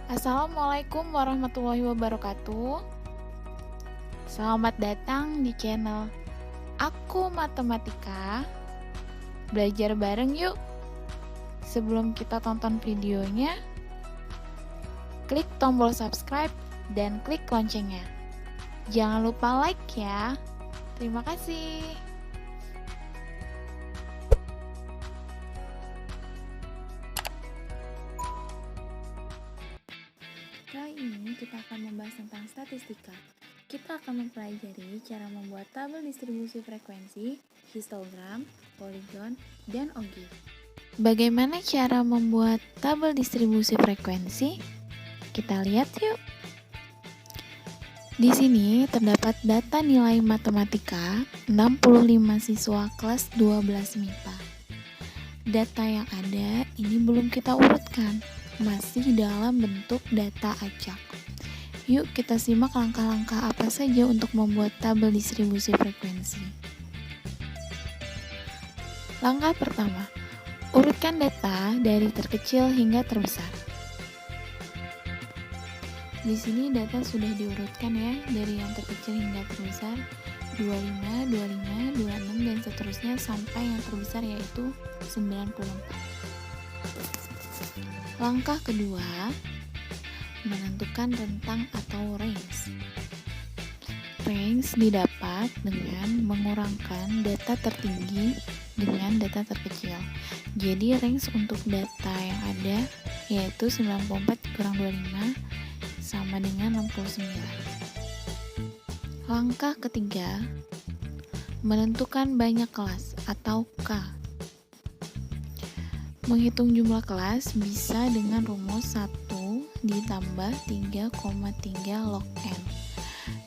Assalamualaikum warahmatullahi wabarakatuh. Selamat datang di channel Aku Matematika. Belajar bareng yuk. Sebelum kita tonton videonya, klik tombol subscribe dan klik loncengnya. Jangan lupa like ya. Terima kasih. Kali ini kita akan membahas tentang statistika. Kita akan mempelajari cara membuat tabel distribusi frekuensi, histogram, poligon, dan ogi. Bagaimana cara membuat tabel distribusi frekuensi? Kita lihat yuk. Di sini terdapat data nilai matematika 65 siswa kelas 12 MIPA. Data yang ada ini belum kita urutkan, masih dalam bentuk data acak. Yuk kita simak langkah-langkah apa saja untuk membuat tabel distribusi frekuensi. Langkah pertama, urutkan data dari terkecil hingga terbesar. Di sini data sudah diurutkan ya, dari yang terkecil hingga terbesar, 25, 25, 26, dan seterusnya sampai yang terbesar yaitu 94. Langkah kedua, menentukan rentang atau range. Range didapat dengan mengurangkan data tertinggi dengan data terkecil. Jadi range untuk data yang ada yaitu 94 kurang 25 sama dengan 69. Langkah ketiga, menentukan banyak kelas atau K. Menghitung jumlah kelas bisa dengan rumus 1 ditambah 3,3 log n.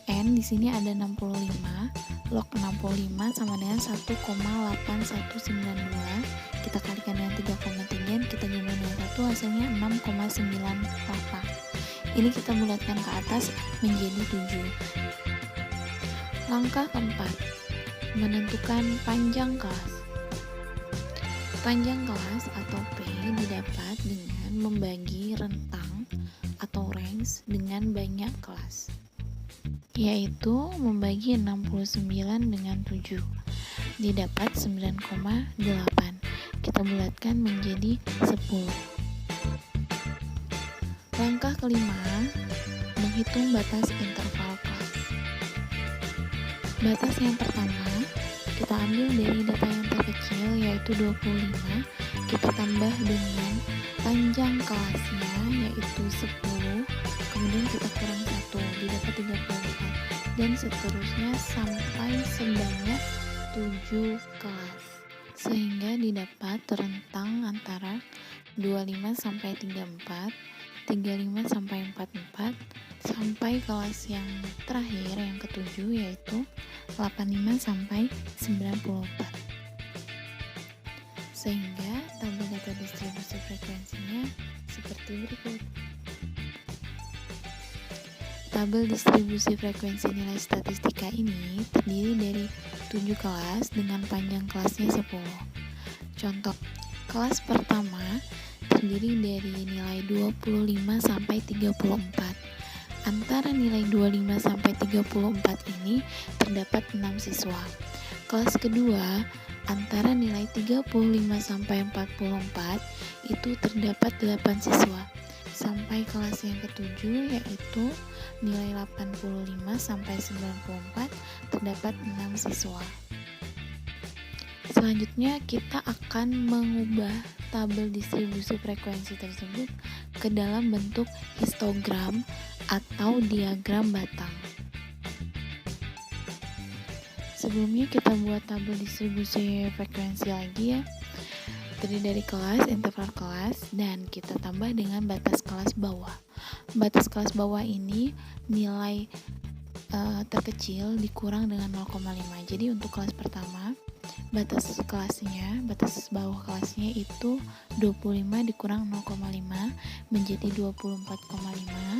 N di sini ada 65, log 65 sama dengan 1,8192. Kita kalikan dengan 3,3, kita jumlah dengan 1, hasilnya 6,98. Ini kita bulatkan ke atas menjadi 7. Langkah keempat, menentukan panjang kelas. Panjang kelas atau P didapat dengan membagi rentang atau range dengan banyak kelas, yaitu membagi 69 dengan 7, didapat 9,8. Kita bulatkan menjadi 10. Langkah kelima, menghitung batas interval kelas. Batas yang pertama, kita ambil dari data yang terkecil yaitu 25, kita tambah dengan panjang kelasnya yaitu 10, kemudian kita kurang 1, didapat 34, dan seterusnya sampai sebanyak 7 kelas, sehingga didapat rentang antara 25 sampai 34, 35 sampai 44, sampai kelas yang terakhir yang ketujuh yaitu 85 sampai 94. Sehingga tabel data distribusi frekuensinya seperti berikut. Tabel distribusi frekuensi nilai statistika ini terdiri dari 7 kelas dengan panjang kelasnya 10. Contoh, kelas pertama terdiri dari nilai 25 sampai 34. Antara nilai 25 sampai 34 ini terdapat 6 siswa. Kelas kedua antara nilai 35 sampai 44 itu terdapat 8 siswa. Sampai kelas yang ketujuh yaitu nilai 85 sampai 94 terdapat 6 siswa. Selanjutnya kita akan mengubah tabel distribusi frekuensi tersebut ke dalam bentuk histogram atau diagram batang. Sebelumnya kita buat tabel distribusi frekuensi lagi ya. Terdiri dari kelas, interval kelas, dan kita tambah dengan batas kelas bawah. Batas kelas bawah ini nilai terkecil dikurang dengan 0,5. Jadi untuk kelas pertama batas bawah kelasnya itu 25 dikurang 0,5 menjadi 24,5.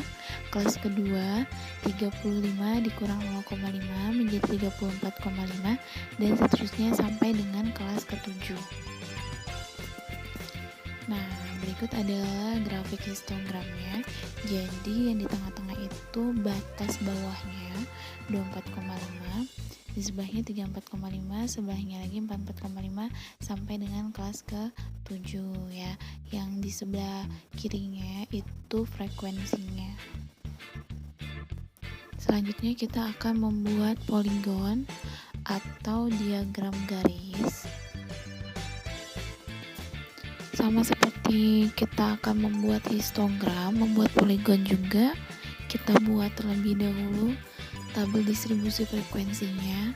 Kelas kedua 35 dikurang 0,5 menjadi 34,5, dan seterusnya sampai dengan kelas ketujuh. Nah, berikut berikut adalah grafik histogramnya. Jadi yang di tengah-tengah itu batas bawahnya 24,5, di sebelahnya 34,5, sebelahnya lagi 44,5 sampai dengan kelas ke-7 ya. Yang di sebelah kirinya itu frekuensinya. Selanjutnya kita akan membuat poligon atau diagram garis. Sama seperti kita akan membuat histogram, membuat poligon juga, kita buat terlebih dahulu tabel distribusi frekuensinya.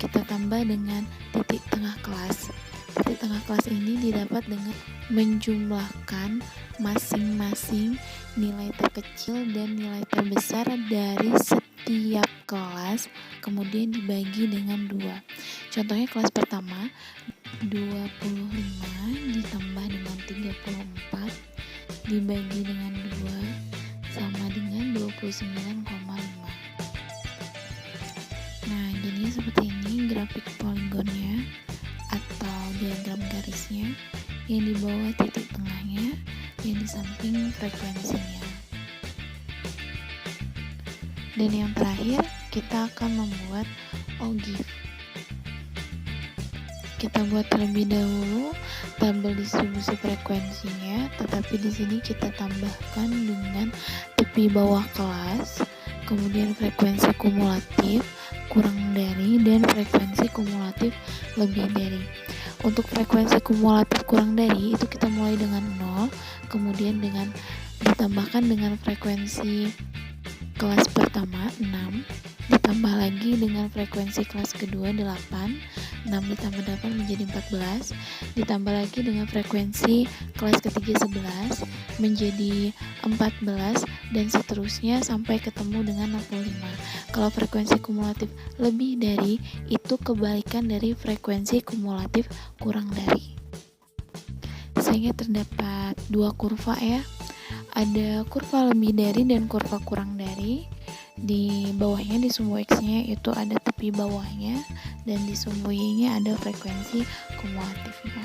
Kita tambah dengan titik tengah kelas. Titik tengah kelas ini didapat dengan menjumlahkan masing-masing nilai terkecil dan nilai terbesar dari setiap kelas, kemudian dibagi dengan 2. Contohnya kelas pertama 25 ditambah dengan 34 dibagi dengan 2 sama dengan 29,5. Nah, jadinya seperti ini grafik poligonnya atau diagram garisnya, yang di bawah titik tengahnya, yang di samping frekuensinya. Dan yang terakhir, kita akan membuat ogive. Kita buat terlebih dahulu tabel distribusi frekuensinya, tetapi di sini kita tambahkan dengan tepi bawah kelas, kemudian frekuensi kumulatif, kurang dari, dan frekuensi kumulatif lebih dari. Untuk frekuensi kumulatif kurang dari itu kita mulai dengan 0, kemudian ditambahkan dengan frekuensi kelas pertama 6, ditambah lagi dengan frekuensi kelas kedua 8, 6 ditambah 8 menjadi 14, ditambah lagi dengan frekuensi kelas ketiga 11 menjadi 14, dan seterusnya sampai ketemu dengan 65. Kalau frekuensi kumulatif lebih dari, itu kebalikan dari frekuensi kumulatif kurang dari. Sehingga terdapat dua kurva ya. Ada kurva lebih dari dan kurva kurang dari. Di bawahnya, di sumbu X-nya itu ada tepi bawahnya, dan di sumbu Y-nya ada frekuensi kumulatifnya.